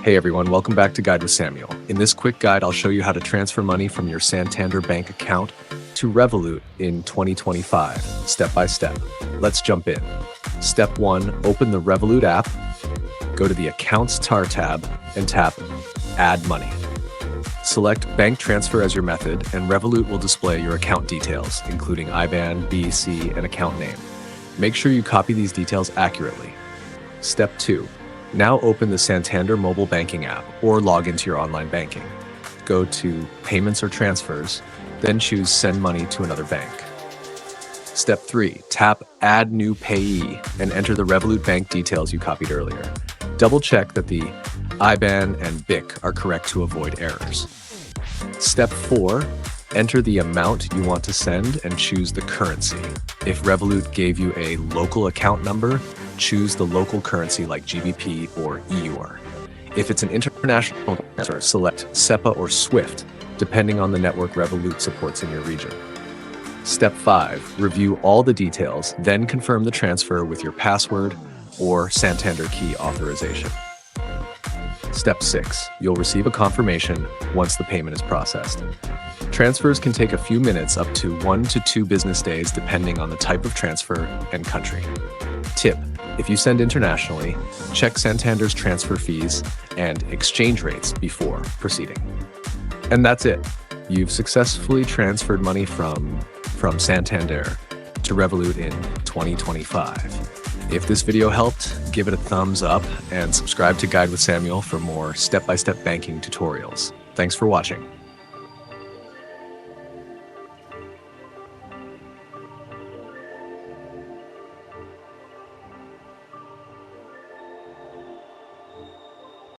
Hey everyone, welcome back to Guide with Samuel. In this quick guide, I'll show you how to transfer money from your Santander bank account to Revolut in 2025, step by step. Let's jump in. Step 1, open the Revolut app, go to the Accounts tab and tap Add Money. Select Bank Transfer as your method, and Revolut will display your account details, including IBAN, BIC, and account name. Make sure you copy these details accurately. Step 2. Now open the Santander mobile banking app or log into your online banking. Go to Payments or Transfers, then choose Send Money to another bank. Step 3. Tap Add New Payee and enter the Revolut bank details you copied earlier. Double check that the IBAN and BIC are correct to avoid errors. Step 4. Enter the amount you want to send and choose the currency. If Revolut gave you a local account number, choose the local currency like GBP or EUR. If it's an international transfer, select SEPA or SWIFT, depending on the network Revolut supports in your region. Step 5. Review all the details, then confirm the transfer with your password or Santander key authorization. Step 6. You'll receive a confirmation once the payment is processed. Transfers can take a few minutes up to 1 to 2 business days depending on the type of transfer and country. Tip: if you send internationally, check Santander's transfer fees and exchange rates before proceeding. And that's it. You've successfully transferred money from Santander to Revolut in 2025. If this video helped, give it a thumbs up and subscribe to Guide with Samuel for more step-by-step banking tutorials. Thanks for watching.